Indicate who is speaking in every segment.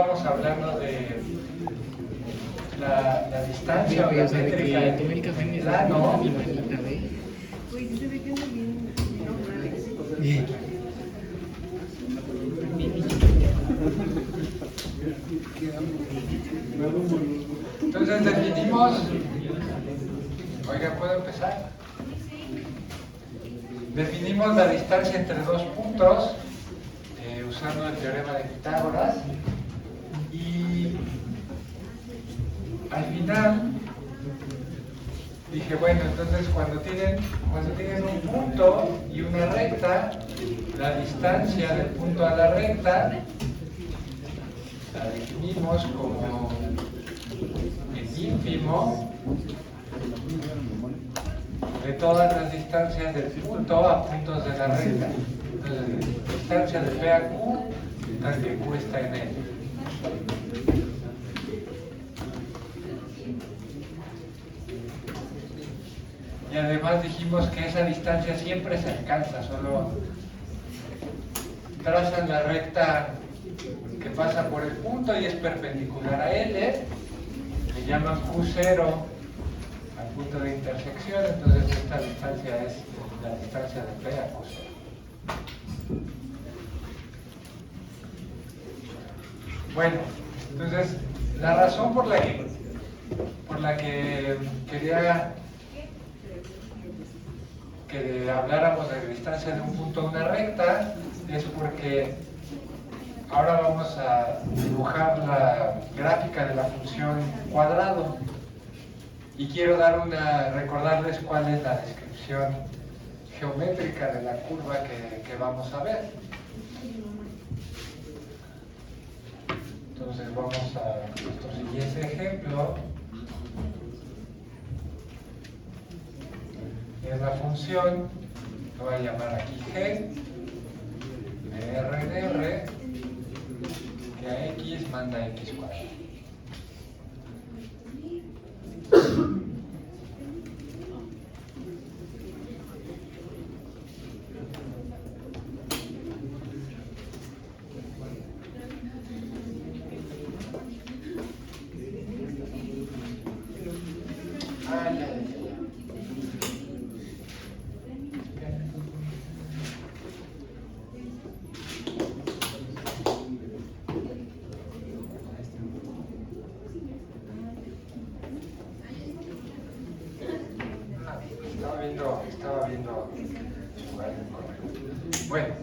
Speaker 1: Estamos hablando de la distancia o la métrica del plano.
Speaker 2: Uy, sí se ve que anda bien normales.
Speaker 1: Entonces definimos, oiga, ¿puedo empezar? Definimos la distancia entre dos puntos usando el teorema de Pitágoras y al final dije, bueno, entonces cuando tienen un punto y una recta, la distancia del punto a la recta la definimos como el ínfimo de todas las distancias del punto a puntos de la recta. Entonces, distancia de P a Q, mientras que Q está en L. Y además dijimos que esa distancia siempre se alcanza, solo trazan la recta que pasa por el punto y es perpendicular a L, le llaman Q0 al punto de intersección, entonces esta distancia es la distancia de P a Q0. Bueno, entonces la razón por la que quería que habláramos de distancia de un punto a una recta es porque ahora vamos a dibujar la gráfica de la función cuadrado y quiero recordarles cuál es la descripción geométrica de la curva que vamos a ver. Entonces vamos a nuestro siguiente ejemplo. Es la función, lo voy a llamar aquí G, de R en R, que a X manda X cuadrado. Estaba viendo bueno,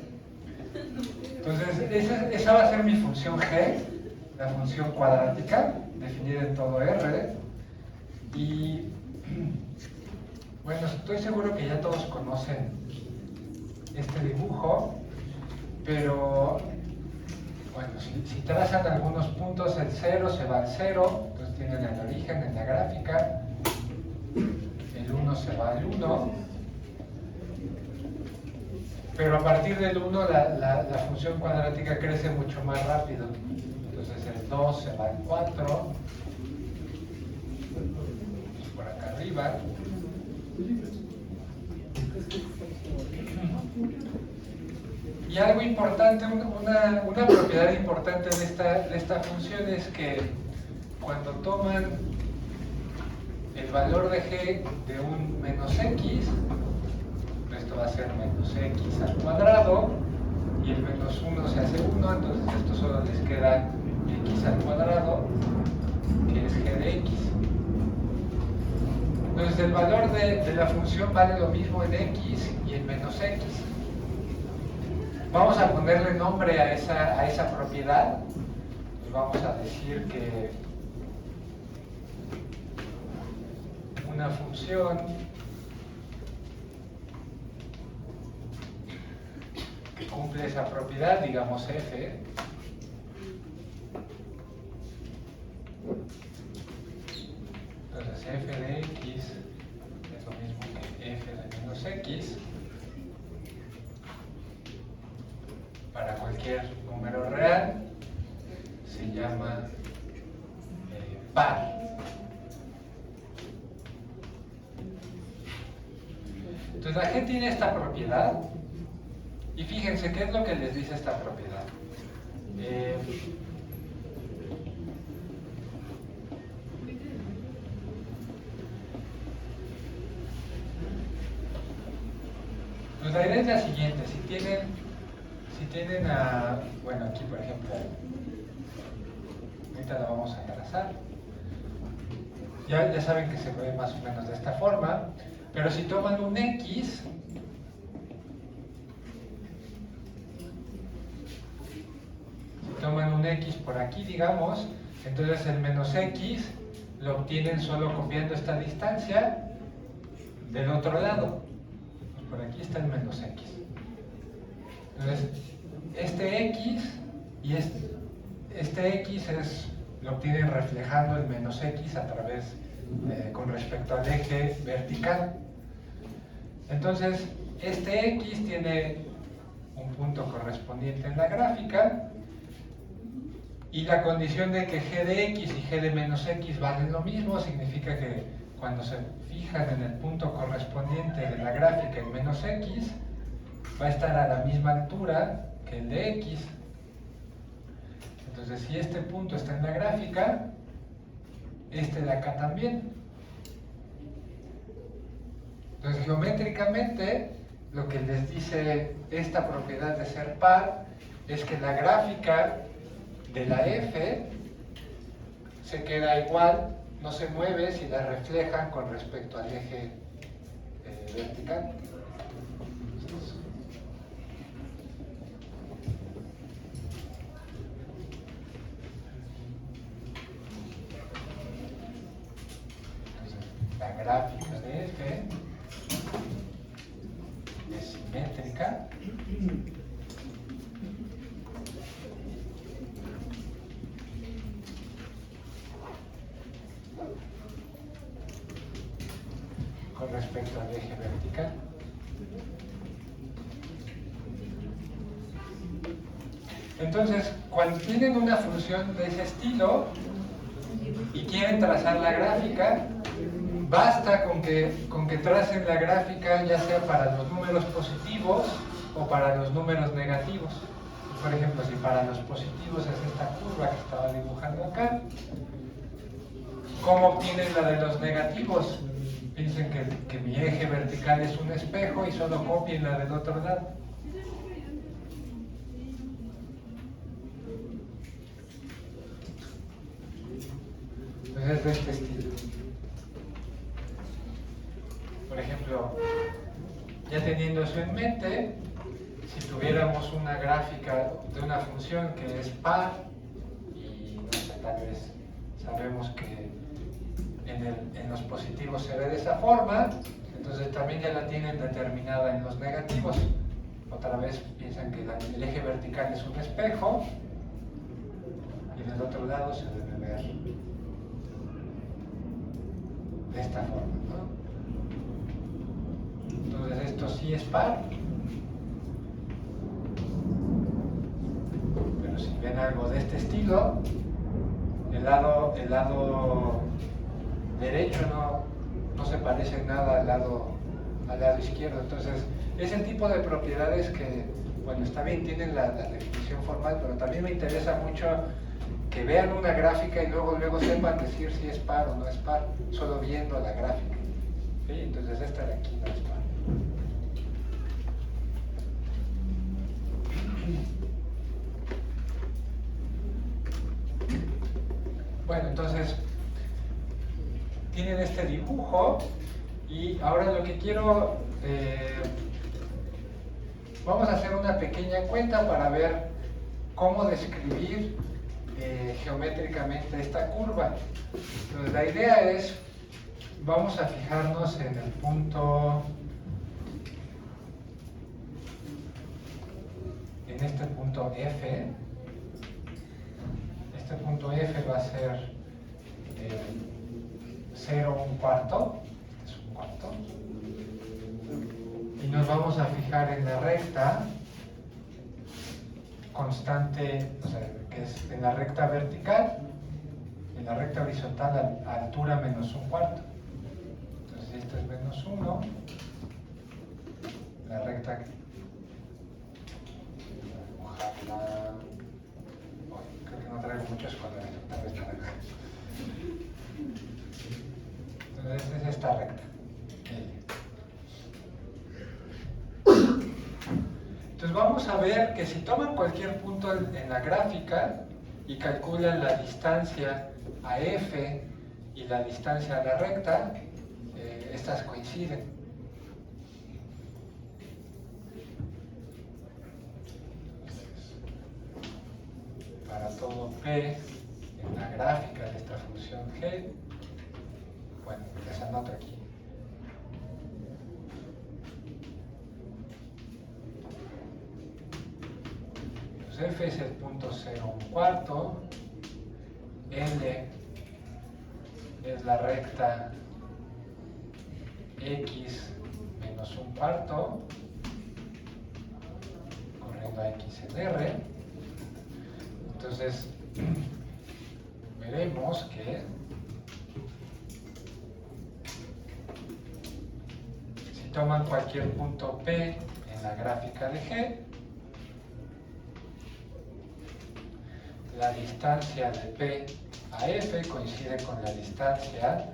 Speaker 1: entonces esa va a ser mi función G, la función cuadrática, definida en todo R. Y bueno, estoy seguro que ya todos conocen este dibujo, pero bueno, si trazan algunos puntos, el 0 se va al 0, entonces tienen el origen en la gráfica, el 1 se va al 1, pero a partir del 1 la función cuadrática crece mucho más rápido. Entonces el 2 se va al 4, por acá arriba. Y algo importante, una propiedad importante de esta función es que cuando toman el valor de G de un menos X, esto va a ser menos X al cuadrado, y el menos 1 se hace 1, entonces esto solo les queda X al cuadrado, que es G de X. Entonces el valor de la función vale lo mismo en X y en menos X. Vamos a ponerle nombre a esa propiedad y vamos a decir que una función que cumple esa propiedad, digamos f, entonces f de x es lo mismo que f de menos x para cualquier número real, se llama par. Entonces la G tiene esta propiedad y fíjense qué es lo que les dice esta propiedad. la idea es la siguiente, si tienen a, bueno, aquí por ejemplo, ahorita la vamos a trazar. Ya saben que se ve más o menos de esta forma, pero si toman un X, por aquí, digamos, entonces el menos X lo obtienen solo copiando esta distancia del otro lado. Pues por aquí está el menos X. Entonces, este X y este X lo obtienen reflejando el menos X a través, con respecto al eje vertical. Entonces, este X tiene un punto correspondiente en la gráfica y la condición de que g de x y g de menos x valen lo mismo significa que cuando se fijan en el punto correspondiente de la gráfica en menos x va a estar a la misma altura que el de x. Entonces, si este punto está en la gráfica, este de acá también. Entonces, geométricamente, lo que les dice esta propiedad de ser par es que la gráfica de la f se queda igual, no se mueve si la reflejan con respecto al eje vertical. La gráfica de f es simétrica con respecto al eje vertical. Entonces, cuando tienen una función de ese estilo y quieren trazar la gráfica, basta con que tracen la gráfica ya sea para los números positivos o para los números negativos. Por ejemplo, si para los positivos es esta curva que estaba dibujando acá, ¿cómo obtienen la de los negativos? Piensen que mi eje vertical es un espejo y solo copien la del otro lado. Entonces es de este estilo. Por ejemplo, ya teniendo eso en mente, si tuviéramos una gráfica de una función que es par, y no sé, tal vez sabemos que en los positivos se ve de esa forma, entonces también ya la tienen determinada en los negativos. Otra vez piensan que el eje vertical es un espejo y en el otro lado se debe ver de esta forma, ¿no? Entonces esto sí es par, pero si ven algo de este estilo, el lado derecho no se parece en nada al lado izquierdo. Entonces, es el tipo de propiedades que, bueno, está bien, tienen la definición formal, pero también me interesa mucho que vean una gráfica y luego sepan decir si es par o no es par, solo viendo la gráfica. ¿Sí? Entonces, esta de aquí no es par. Bueno, entonces tienen este dibujo y ahora lo que quiero, vamos a hacer una pequeña cuenta para ver cómo describir geométricamente esta curva. Entonces la idea es, vamos a fijarnos en el punto, en este punto F. Este punto F va a ser 0, 1/4, es 1/4, y nos vamos a fijar en la recta constante, o sea, que es en la recta vertical, en la recta horizontal a altura menos 1/4. Entonces esto es menos 1, la recta, ojalá, creo que no traigo muchos colores, tal vez naranja. Entonces esta es esta recta. vamos a ver que si toman cualquier punto en la gráfica y calculan la distancia a f y la distancia a la recta, estas coinciden. Para todo p en la gráfica de esta función g, bueno, les anoto aquí. Pues f es el punto 0,1/4, L es la recta x menos 1/4, corriendo a x en R. Entonces, veremos que si toman cualquier punto P en la gráfica de G, la distancia de P a F coincide con la distancia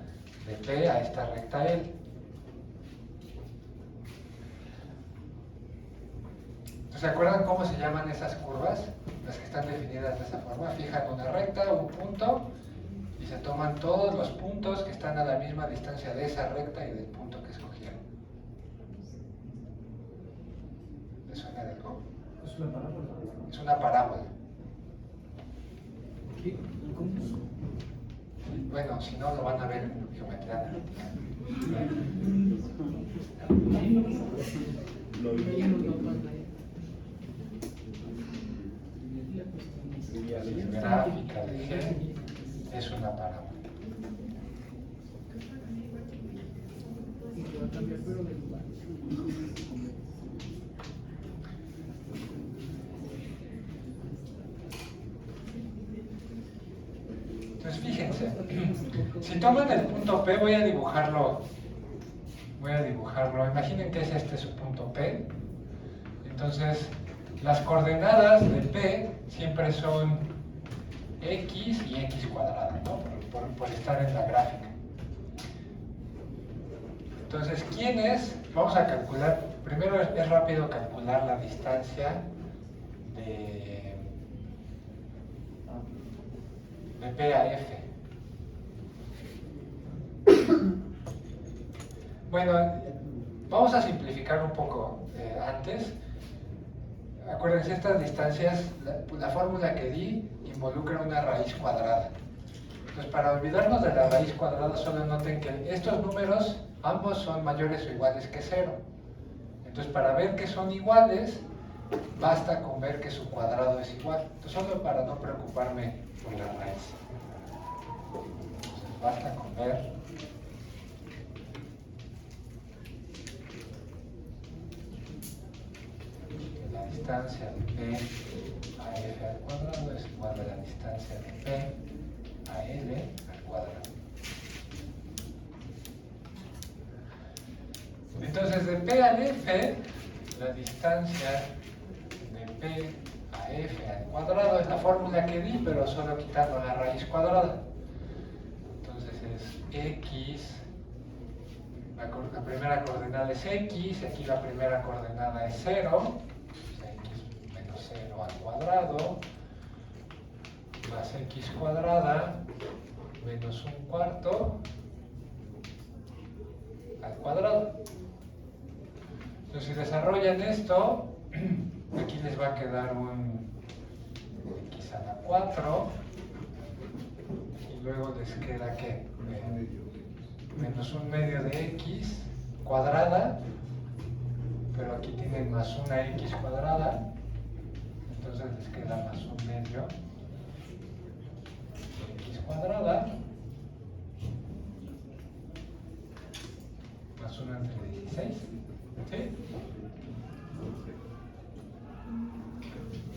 Speaker 1: de P a esta recta L. ¿Se acuerdan cómo se llaman esas curvas? Las que están definidas de esa forma. Fijan una recta, un punto, y se toman todos los puntos que están a la misma distancia de esa recta y del punto que escogieron. ¿Les suena de algo?
Speaker 3: Es una parábola.
Speaker 1: Es una parábola.
Speaker 3: ¿Qué? ¿Cómo?
Speaker 1: Bueno, si no, lo van a ver en geometría analítica. La gráfica de G es una parábola. Entonces fíjense, si toman el punto P, voy a dibujarlo, imaginen que es este su punto P. Entonces, las coordenadas de P siempre son x y x cuadrada, ¿no? Por estar en la gráfica. Entonces, ¿quién es? Vamos a calcular, primero es rápido calcular la distancia de P a F. Bueno, vamos a simplificar un poco antes. Acuérdense, estas distancias, la fórmula que di involucra una raíz cuadrada. Entonces, para olvidarnos de la raíz cuadrada, solo noten que estos números, ambos son mayores o iguales que 0. Entonces, para ver que son iguales, basta con ver que su cuadrado es igual. Entonces, solo para no preocuparme por la raíz. Entonces, basta con ver que la distancia de P a F al cuadrado es igual a la distancia de P a L al cuadrado. Entonces, de P a F, la distancia de P a F al cuadrado es la fórmula que di, pero solo quitando la raíz cuadrada. Entonces es x, la primera coordenada es x, aquí la primera coordenada es 0, x menos 0 al cuadrado, más x cuadrada menos 1/4 al cuadrado. Entonces, si desarrollan esto, aquí les va a quedar un x a la 4 y luego les queda ¿qué? Menos 1/2 de x cuadrada, pero aquí tienen más una x cuadrada, entonces les queda más 1/2 de x cuadrada más 1 entre 16. ¿Sí?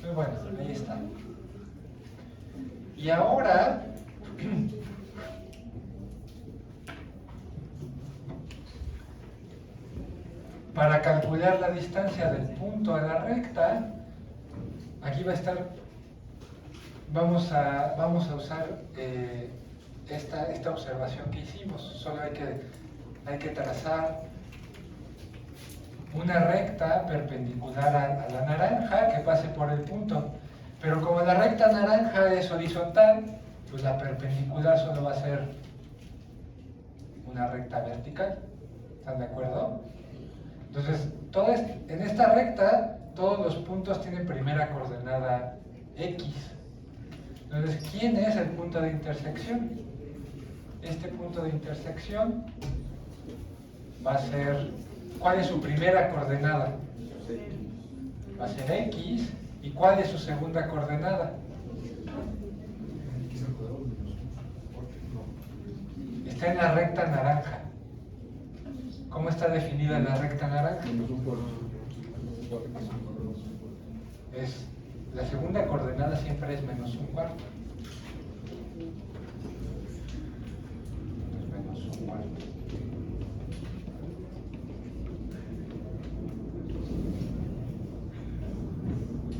Speaker 1: Pues bueno, ahí está. Y ahora para calcular la distancia del punto a la recta, aquí va a estar, vamos a usar esta observación que hicimos. Solo hay que trazar una recta perpendicular a la naranja que pase por el punto. Pero como la recta naranja es horizontal, pues la perpendicular solo va a ser una recta vertical. ¿Están de acuerdo? Entonces, en esta recta, todos los puntos tienen primera coordenada X. Entonces, ¿quién es el punto de intersección? Este punto de intersección va a ser, ¿cuál es su primera coordenada? Va a ser X. ¿Y cuál es su segunda coordenada? Está en la recta naranja. ¿Cómo está definida la recta naranja? La segunda coordenada siempre es menos un cuarto. Menos un cuarto.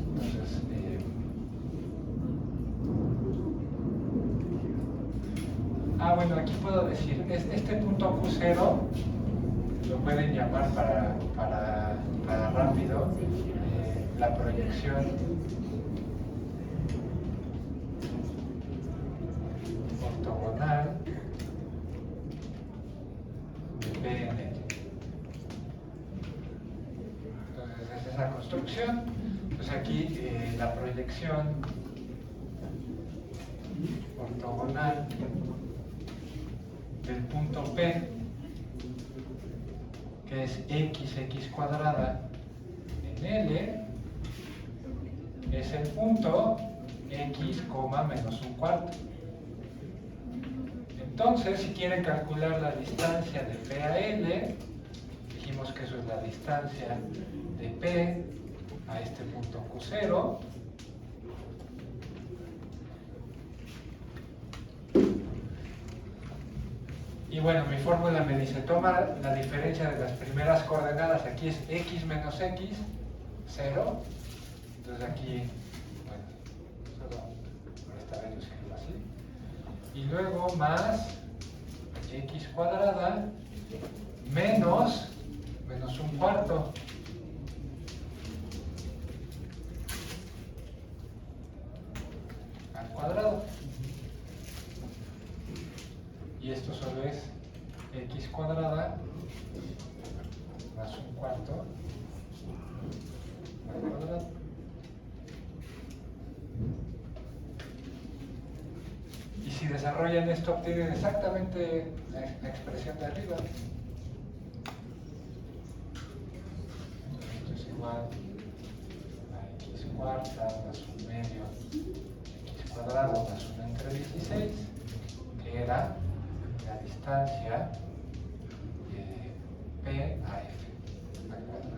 Speaker 1: Entonces, bueno, aquí puedo decir, este punto Q0 lo pueden llamar para rápido la proyección ortogonal de PN. Entonces es esa construcción. Pues aquí la proyección ortogonal del punto P, que es x cuadrada en L, es el punto x, menos un cuarto. Entonces, si quieren calcular la distancia de P a L, dijimos que eso es la distancia de P a este punto Q0. Y bueno, mi fórmula me dice, toma la diferencia de las primeras coordenadas, aquí es x menos x, 0. Entonces aquí, bueno, solo por esta vez lo escribo así. Y luego más x cuadrada menos un cuarto. Al cuadrado. Y esto solo es x cuadrada más un cuarto al cuadrado. Y si desarrollan esto, obtienen exactamente la expresión de arriba. Esto es igual a x cuarta más un medio x cuadrado más 1 entre 16, que era la distancia de P a F al cuadrado.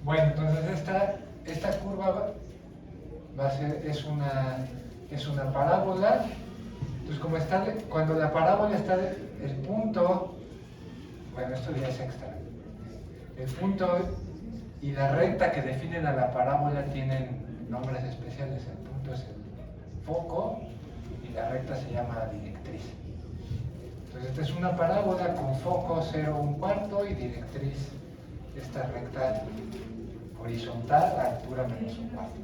Speaker 1: Bueno, entonces esta curva va a ser, es una parábola. Entonces, como cuando la parábola está el punto, bueno, esto ya es extra. El punto y la recta que definen a la parábola tienen nombres especiales. El punto es el foco y la recta se llama directriz. Entonces, esta es una parábola con foco 0, 1 cuarto y directriz, esta recta horizontal a altura menos 1 cuarto.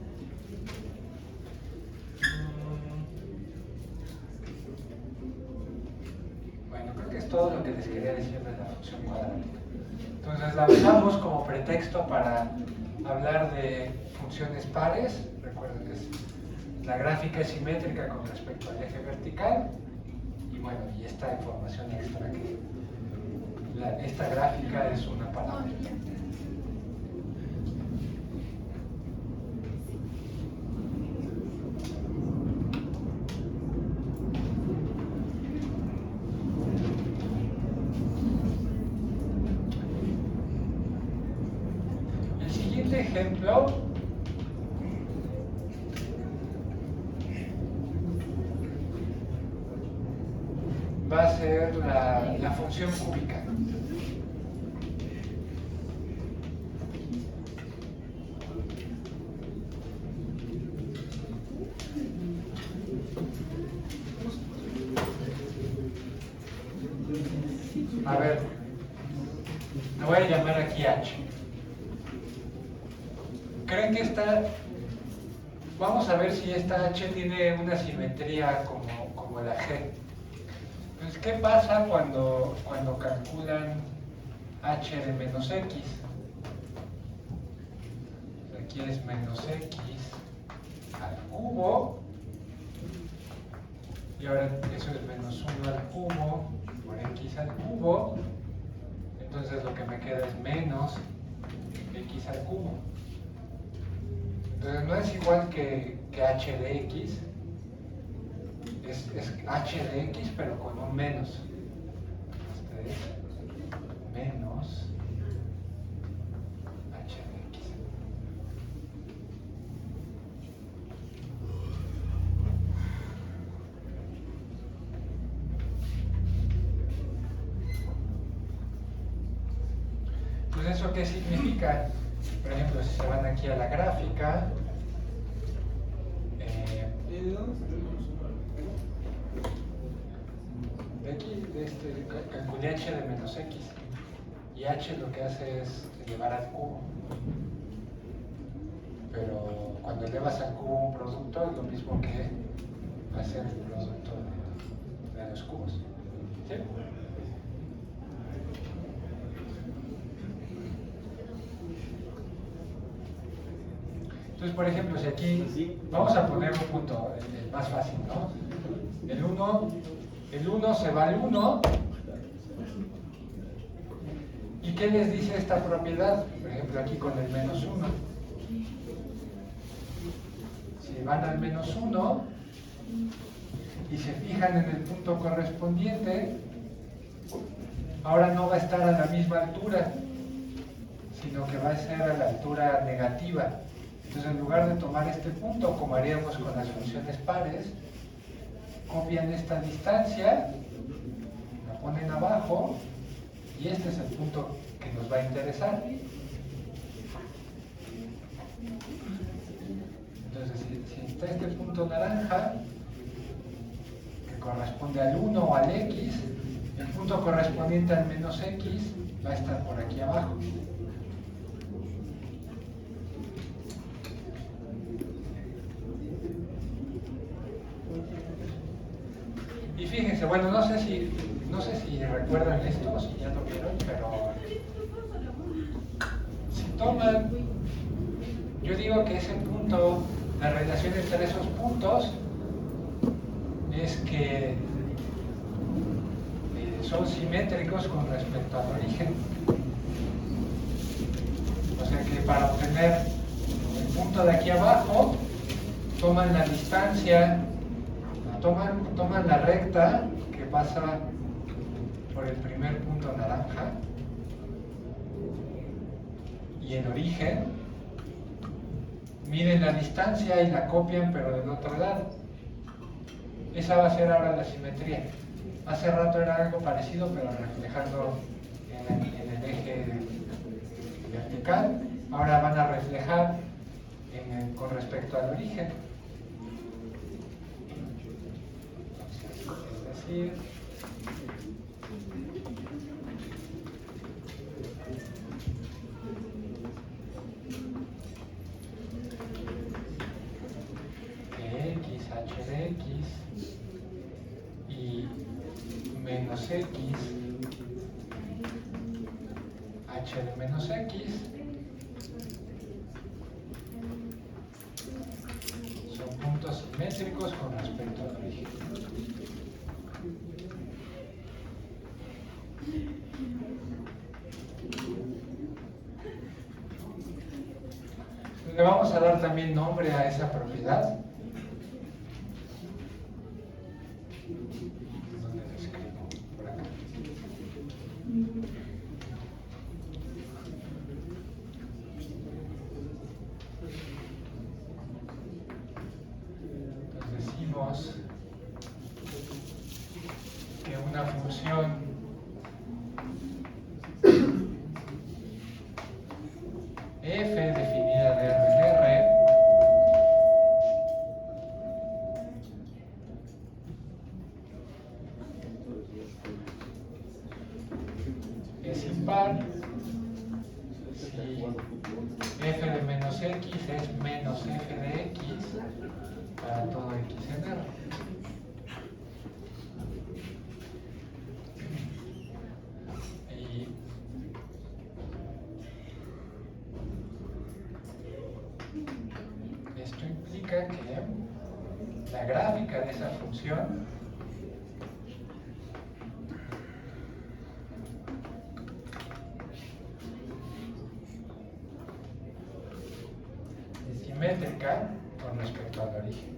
Speaker 1: Bueno, creo que es todo lo que les quería decir de la función cuadrática. Entonces la usamos como pretexto para hablar de funciones pares. Recuerden que la gráfica es simétrica con respecto al eje vertical. Y bueno, y esta información extra que esta gráfica es una parábola. Ejemplo, va a ser la función cúbica. A ver, le voy a llamar aquí H. ¿Creen que vamos a ver si esta H tiene una simetría como la G? Entonces, ¿qué pasa cuando calculan H de menos X? Aquí es menos X al cubo, y ahora eso es menos 1 al cubo por X al cubo, entonces lo que me queda es menos X al cubo. Entonces no es igual que H de X, es H de X pero con un menos. Este es menos H de X. Pues ¿eso qué significa? Por ejemplo, si se van aquí a la gráfica, de aquí calculé H de menos X, y H lo que hace es elevar al cubo. Pero cuando elevas al cubo un producto es lo mismo que hacer el producto de los cubos. ¿Sí? Entonces, por ejemplo, si aquí vamos a poner un punto, el más fácil, ¿no? El 1 se va al 1. ¿Y qué les dice esta propiedad? Por ejemplo, aquí con el menos 1. Si van al menos 1 y se fijan en el punto correspondiente, ahora no va a estar a la misma altura, sino que va a ser a la altura negativa. Entonces, en lugar de tomar este punto, como haríamos con las funciones pares, copian esta distancia, la ponen abajo, y este es el punto que nos va a interesar. Entonces, si está este punto naranja, que corresponde al 1 o al X, el punto correspondiente al menos X va a estar por aquí abajo. Y fíjense, bueno, no sé si recuerdan esto o si ya lo vieron, pero si toman, yo digo que ese punto, la relación entre esos puntos es que son simétricos con respecto al origen. O sea que para obtener el punto de aquí abajo, toman la distancia, toman la recta que pasa por el primer punto naranja y el origen, miden la distancia y la copian pero del otro lado. Esa va a ser ahora la simetría. Hace rato era algo parecido pero reflejando en el eje vertical. Ahora van a reflejar con respecto al origen. Es decir, X, H de X y menos X, H de menos X son puntos simétricos con respecto al origen. Le vamos a dar también nombre a esa propiedad. ¿Dónde lo escribo? Por acá. Entonces decimos que una función f definida de R en R para todo x en R. Y esto implica que la gráfica de esa función es simétrica con respecto al origen.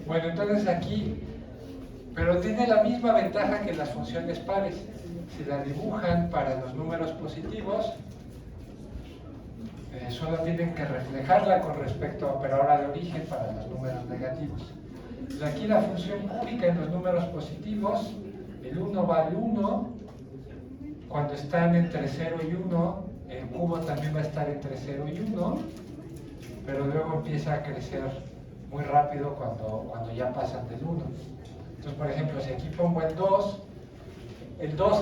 Speaker 1: Bueno, entonces aquí, pero tiene la misma ventaja que las funciones pares. Si la dibujan para los números positivos, solo tienen que reflejarla con respecto, pero ahora de origen para los números negativos. Entonces aquí la función cúbica en los números positivos, el 1 va al 1, cuando están entre 0 y 1, el cubo también va a estar entre 0 y 1, pero luego empieza a crecer muy rápido cuando ya pasan del 1. Entonces, por ejemplo, si aquí pongo el 2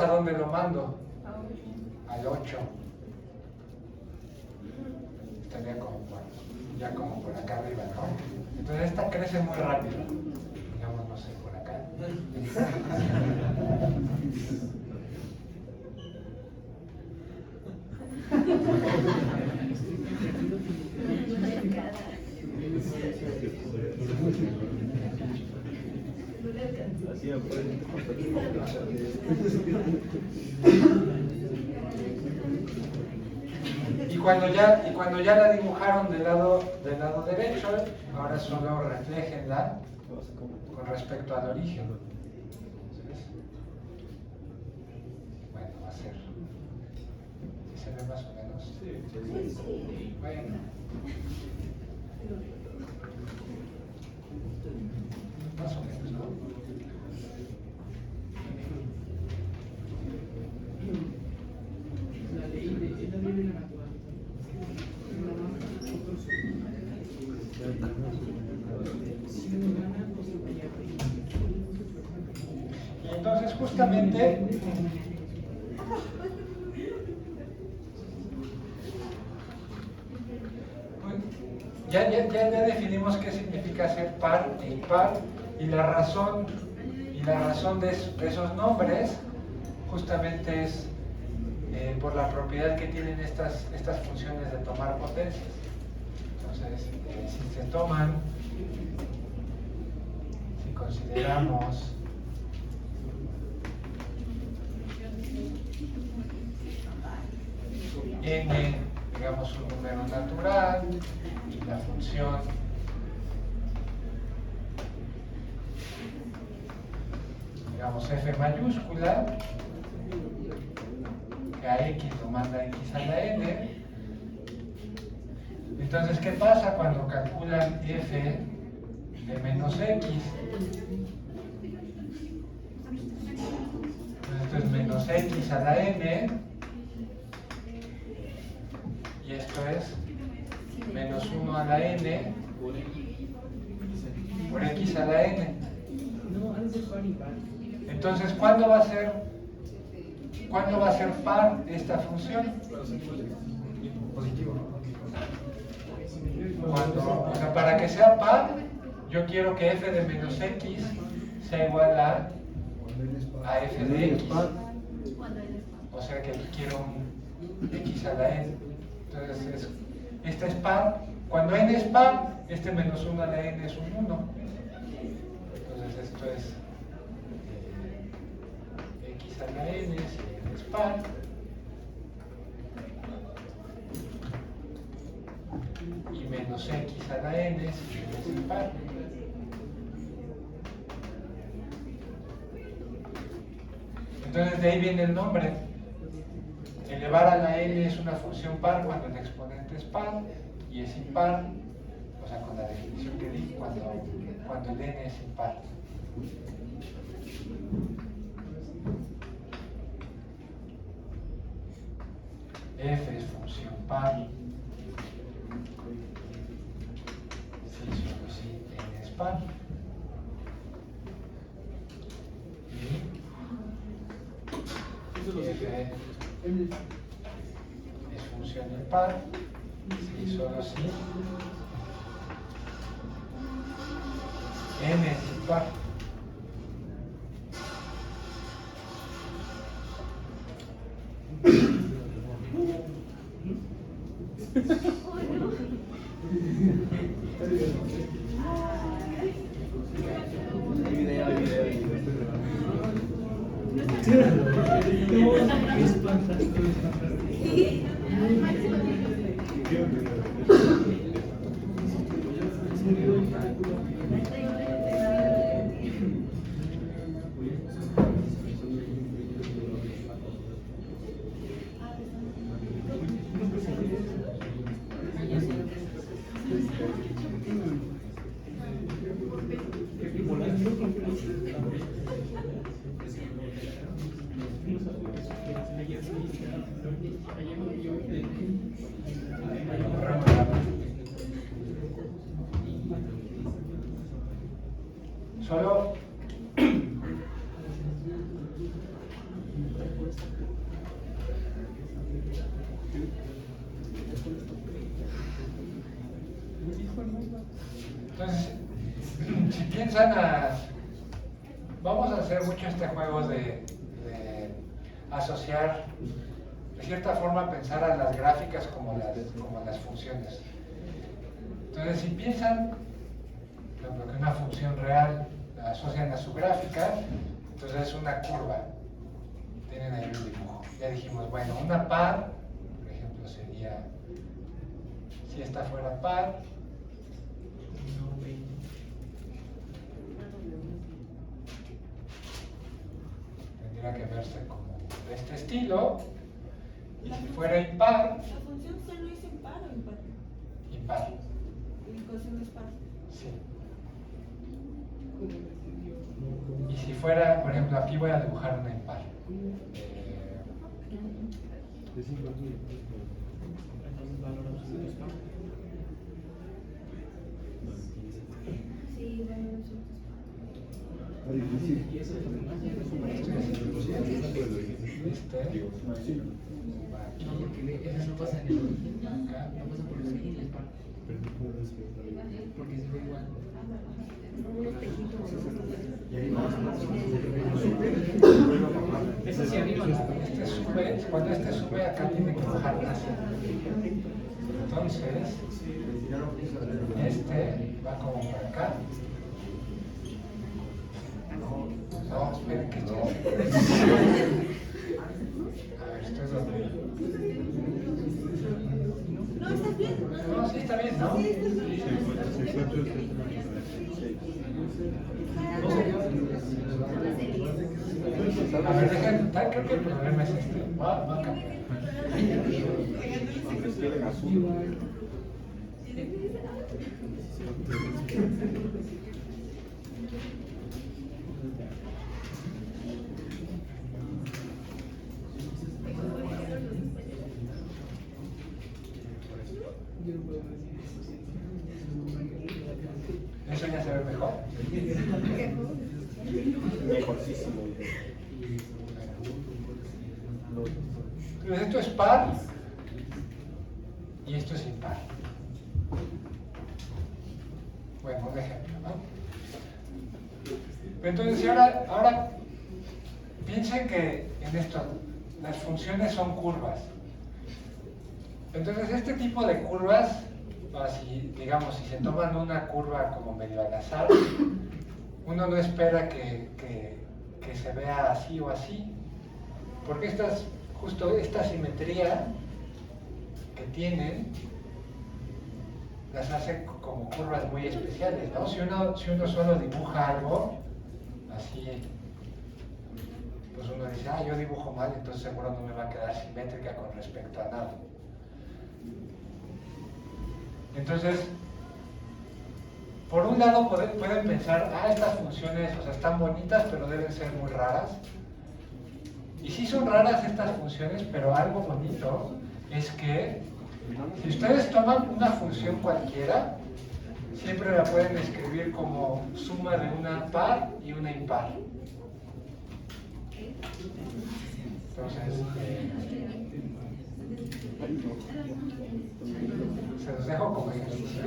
Speaker 1: ¿a dónde lo mando? Al 8. Estaría como, bueno, ya como por acá arriba, ¿no? Entonces esta crece muy rápido. Digamos, no sé, por acá. Y cuando ya la dibujaron del lado derecho, ahora solo refléjenla con respecto al origen. Bueno, va a ser. ¿Sí se ve más o menos? Sí. Bueno. Más o menos, ¿no?
Speaker 3: La ley de la naturaleza.
Speaker 1: Y entonces justamente ya definimos qué significa ser par e impar y la razón de esos nombres justamente es por la propiedad que tienen estas funciones de tomar potencias. Entonces, si consideramos n, digamos, un número natural y la función digamos f mayúscula, que a x lo manda x a la n. Entonces, ¿qué pasa cuando calculan f de menos x? Entonces, esto es menos x a la n, y esto es menos 1 a la n por x a la n. Entonces, ¿cuándo va a ser par esta función?
Speaker 3: Positivo.
Speaker 1: O sea, para que sea par, yo quiero que f de menos x sea igual a f de x. O sea que aquí quiero un x a la n. Entonces, esta es par. Cuando n es par, este menos 1 a la n es un 1. Entonces, esto es x a la n, si es par. Y menos x a la n si es impar. Entonces de ahí viene el nombre. Elevar a la n es una función par cuando el exponente es par y es impar, o sea, con la definición que di, cuando el n es impar. F es función par par. Y f es función impar, si solo si n es impar. Solo entonces, si piensan vamos a hacer mucho este juego de asociar, de cierta forma pensar a las gráficas como las funciones. Entonces, si piensan, por ejemplo, que una función real la asocian a su gráfica, entonces es una curva. Tienen ahí un dibujo. Ya dijimos, bueno, una par, por ejemplo, sería, si esta fuera par, tendría que verse como de este estilo, y si fuera impar,
Speaker 2: ¿La función solo es impar o impar?
Speaker 1: impar.
Speaker 2: ¿Y la ecuación es par?
Speaker 1: Sí. Y si fuera, por ejemplo, aquí voy a dibujar una impar.
Speaker 2: Sí, bueno, nosotros.
Speaker 3: Porque eso no pasa en el original, no pasa por el original, porque se ve igual. Eso sí arriba.
Speaker 1: Este sube, cuando este sube acá tiene que bajar más. Entonces, este va como por acá. No, esperen que estoy haciendo. A ver, esto es donde.
Speaker 2: No, ¿estás bien?
Speaker 1: No, sí está bien, ¿no? A ver, dejen, creo que el problema es este. Va a cambiar. Eso ya se ve mejor.
Speaker 4: Mejorcísimo.
Speaker 1: Entonces esto es par y esto es impar. Bueno, un ejemplo, ¿no? Entonces, si ahora piensen que en esto las funciones son curvas. Entonces, este tipo de curvas, así, digamos, si se toman una curva como medio al azar, uno no espera que se vea así o así, porque justo esta simetría que tienen las hace como curvas muy especiales, ¿no? Si uno solo dibuja algo así, pues uno dice, yo dibujo mal, entonces seguro no me va a quedar simétrica con respecto a nada. Entonces, por un lado pueden pensar, estas funciones, o sea, están bonitas, pero deben ser muy raras. Y sí son raras estas funciones, pero algo bonito es que si ustedes toman una función cualquiera, siempre la pueden escribir como suma de una par y una impar. Entonces, se los dejo como ejercicio.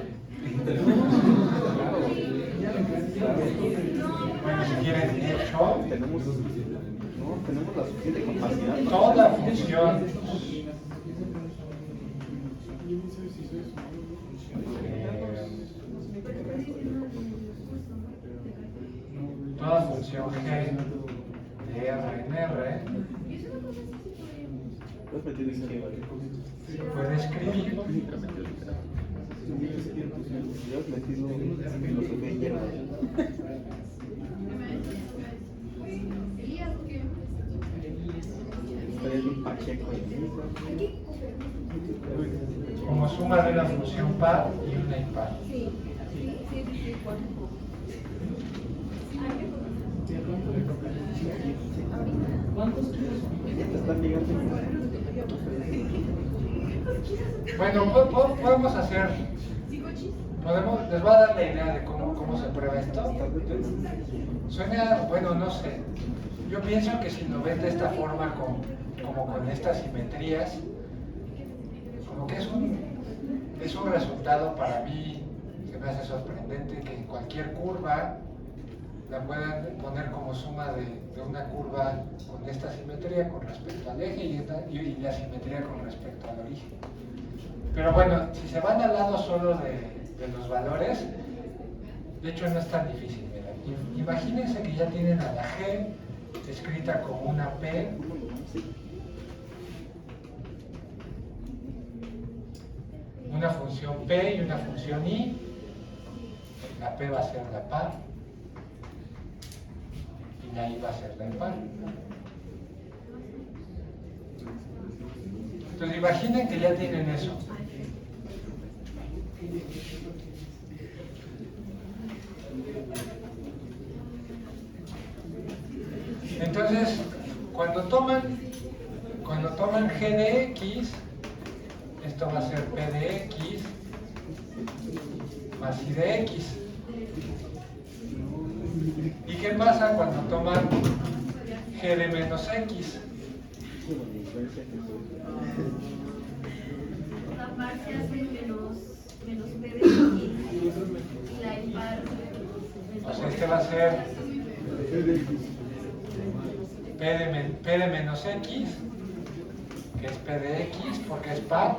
Speaker 1: Bueno, si quieren hecho,
Speaker 4: tenemos la suficiente capacidad.
Speaker 1: toda función toda función g de R en R se puede escribir como suma de una función par y una impar. Bueno, podemos hacer, les voy a dar la idea de cómo se prueba esto. Suena, bueno, no sé. Yo pienso que si lo ven de esta forma, como con estas simetrías, como que es un resultado para mí, se me hace sorprendente que cualquier curva la puedan poner como suma de una curva con esta simetría con respecto al eje y la simetría con respecto al origen. Pero bueno, si se van al lado solo de los valores, de hecho no es tan difícil. Mira. Imagínense que ya tienen a la G escrita como una P, una función P y una función I. La P va a ser la par y la I va a ser la impar. Entonces imaginen que ya tienen eso. Entonces, cuando toman G de X, esto va a ser P de X más I de X. ¿Y qué pasa cuando toman G de menos X?
Speaker 2: La par se hace menos P de X y la impar.
Speaker 1: O sea, este va a ser P de menos X, que es P de X porque es par,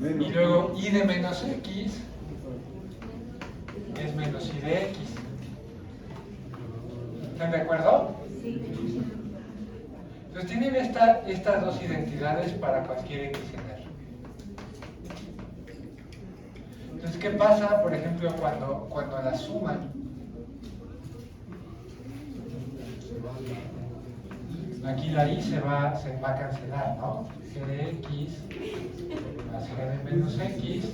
Speaker 1: y luego I de menos X, que es menos I de X. ¿Están de acuerdo?
Speaker 2: Sí.
Speaker 1: Entonces tienen estas dos identidades para cualquier X en R. Entonces, ¿qué pasa, por ejemplo, cuando las suman? Aquí la I se va a cancelar, ¿no? G de X más G de menos X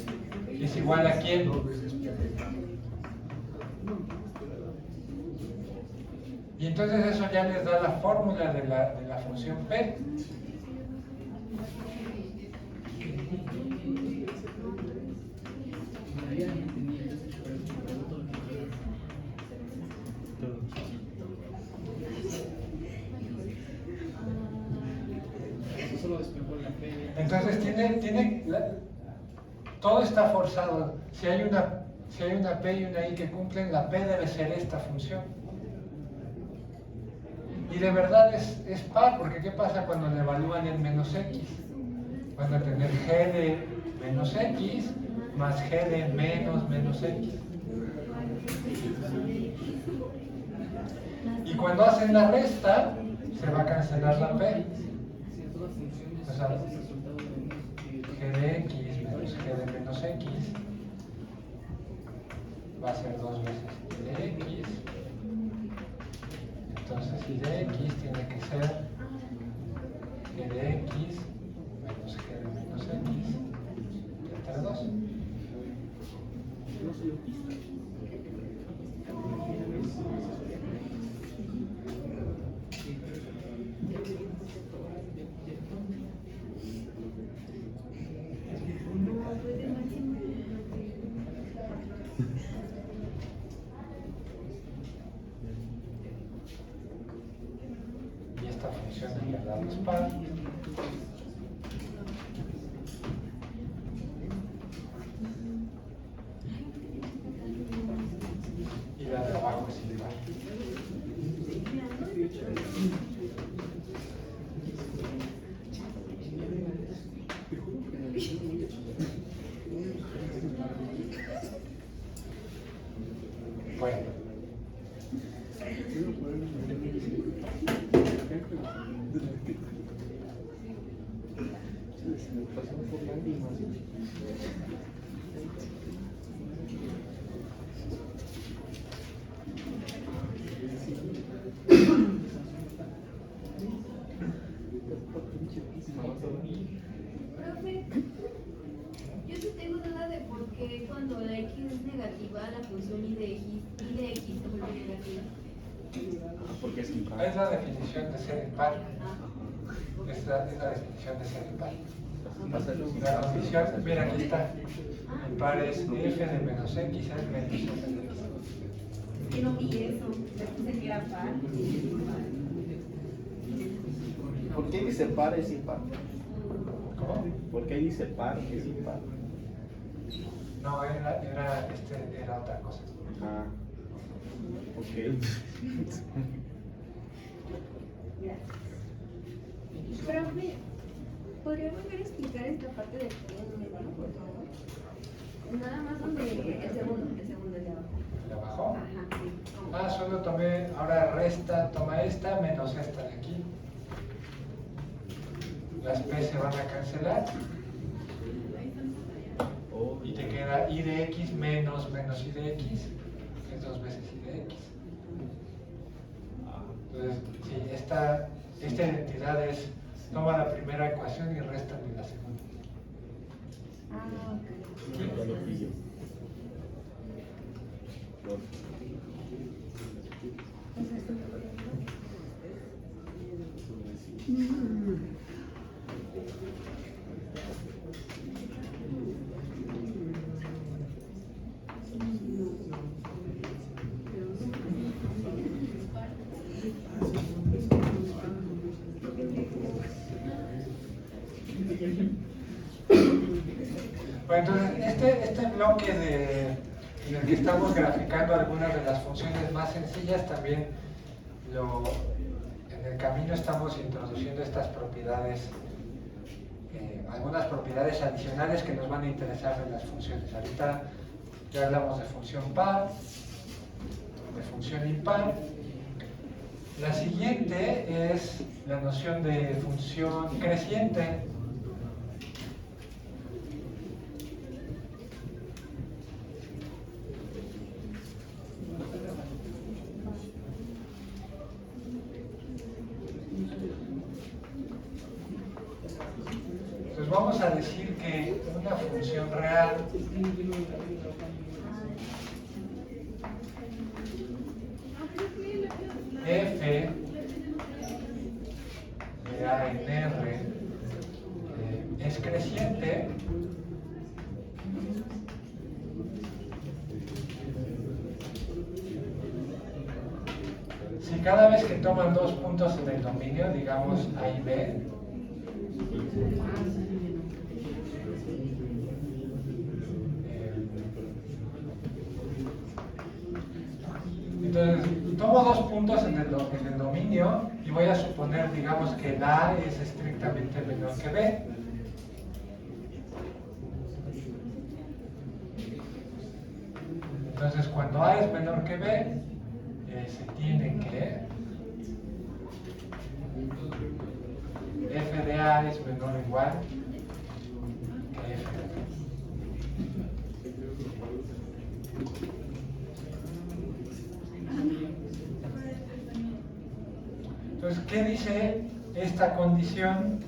Speaker 1: es igual a ¿quién? Y entonces eso ya les da la fórmula de la función P. Entonces todo está forzado. Si hay una P y una I que cumplen, la P debe ser esta función. Y de verdad es par, porque ¿qué pasa cuando le evalúan en menos X? Van a tener G de menos X más G de menos X. Y cuando hacen la resta, se va a cancelar la P. O sea, G de X menos G de menos X va a ser 2 veces I de X. Entonces I de X tiene que ser G de X menos G de menos X entre 2. es par. Y la de abajo es impar. Bueno.
Speaker 2: Profe, yo sí tengo duda de por qué cuando la x es negativa, la función y de x se vuelve negativa.
Speaker 4: Porque es impar.
Speaker 1: Es la definición de ser impar. Es la definición de ser impar. La definición, mira, aquí está. Impar es f de menos x es menos f de x.
Speaker 2: Que no vi eso, le puse que era par.
Speaker 4: ¿Por qué dice par es impar?
Speaker 1: ¿Cómo?
Speaker 4: ¿Por qué dice par es impar?
Speaker 1: No, era otra cosa.
Speaker 4: Ah, ok.
Speaker 2: Profe, ¿podría volver a explicar esta parte del medio, por favor? Nada más donde el segundo de abajo.
Speaker 1: ¿De abajo?
Speaker 2: Ajá, sí.
Speaker 1: Ah, solo tomé, ahora resta, toma esta menos esta de aquí. Las p se van a cancelar. Y te queda i de x menos i de x, que es 2 veces i de x. Entonces, si esta identidad toma la primera ecuación y resta de la segunda.
Speaker 2: Ah, ok.
Speaker 4: Ya lo pillo.
Speaker 1: Bueno, entonces este bloque en el que estamos graficando algunas de las funciones más sencillas, también en el camino estamos introduciendo estas propiedades, algunas propiedades adicionales que nos van a interesar de las funciones. Ahorita ya hablamos de función par, de función impar. La siguiente es la noción de función creciente. Entonces vamos a decir que una función real f de a en r es creciente si cada vez que toman dos puntos en el dominio, digamos a y b, entonces tomo dos puntos en el dominio y voy a suponer, digamos, que el a es estrictamente menor que b. Entonces cuando a es menor que b, se tiene que f de a es menor o igual que f de b. Entonces, ¿qué dice esta condición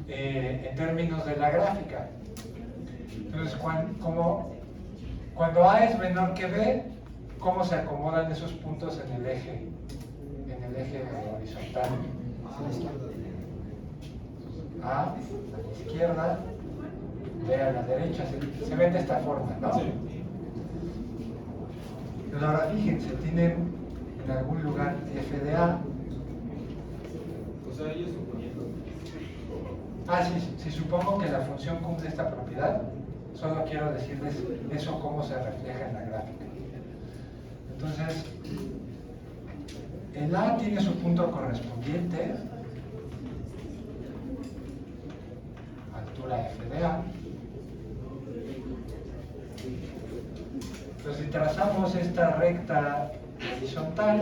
Speaker 1: en términos de la gráfica? Entonces, cuando A es menor que B, ¿cómo se acomodan esos puntos en el eje horizontal? A a la izquierda, B a la derecha, se ve de esta forma, ¿no? Pero ahora fíjense, tienen en algún lugar f de a
Speaker 5: sea, ellos suponiendo.
Speaker 1: Ah, sí, si supongo que la función cumple esta propiedad, solo quiero decirles eso cómo se refleja en la gráfica. Entonces, el A tiene su punto correspondiente, altura f de A. Entonces, si trazamos esta recta horizontal,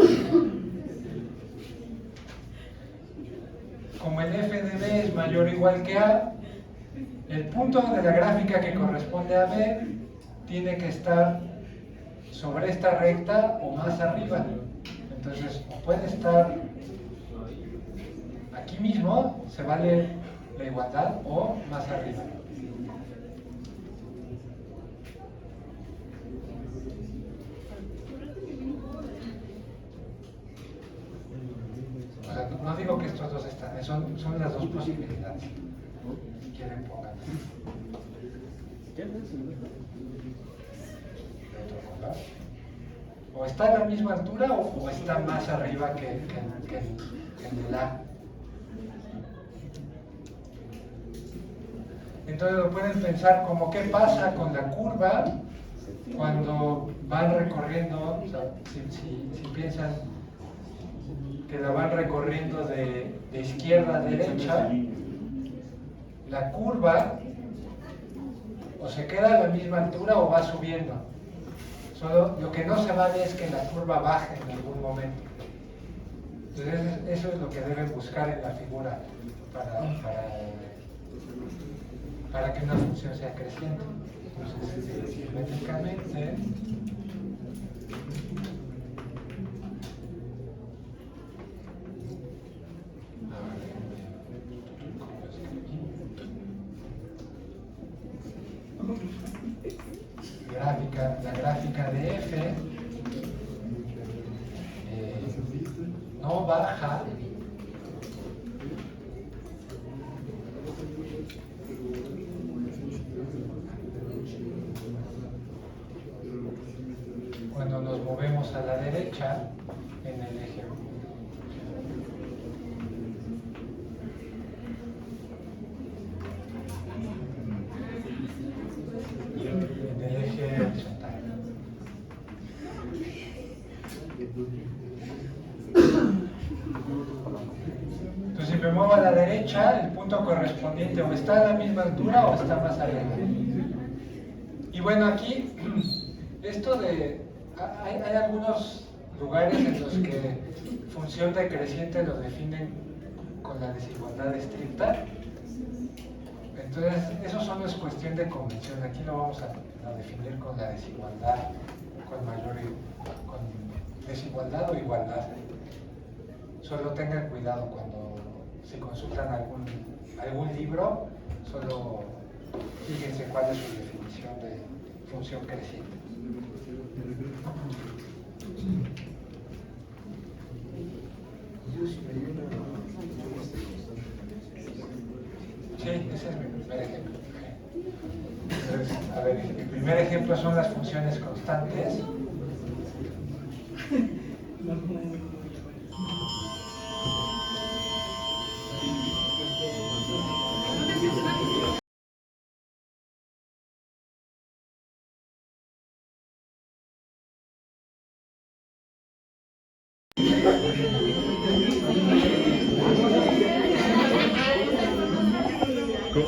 Speaker 1: como el f de B es mayor o igual que A, el punto de la gráfica que corresponde a B tiene que estar sobre esta recta o más arriba. Entonces, o puede estar aquí mismo, se vale la igualdad, o más arriba. O sea, no digo que estos dos están, son las dos posibilidades. Si quieren, pongan. O está a la misma altura o está más arriba que el A. Entonces lo pueden pensar como qué pasa con la curva cuando van recorriendo, o sea, si piensan que la van recorriendo de izquierda a derecha, la curva o se queda a la misma altura o va subiendo. Solo lo que no se vale es que la curva baje en algún momento. Entonces eso es lo que deben buscar en la figura para que una función sea creciente. Entonces, geométricamente, la gráfica de f no baja cuando nos movemos a la derecha en el eje. En el eje horizontal. Entonces, si me muevo a la derecha, el punto correspondiente o está a la misma altura o está más arriba. Y bueno, aquí, hay algunos lugares en los que función decreciente lo definen con la desigualdad estricta. Entonces, eso solo es cuestión de convención. Aquí lo vamos a definir con la desigualdad, con desigualdad o igualdad. Solo tengan cuidado si consultan algún libro, solo fíjense cuál es su definición de función creciente. Sí, ese es mi primer ejemplo. Entonces, a ver, mi primer ejemplo son las funciones constantes.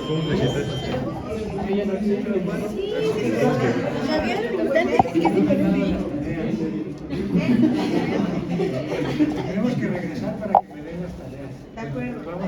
Speaker 6: ¿Cómo te sientes?
Speaker 1: Tenemos que regresar para que me den las tareas.
Speaker 7: De acuerdo.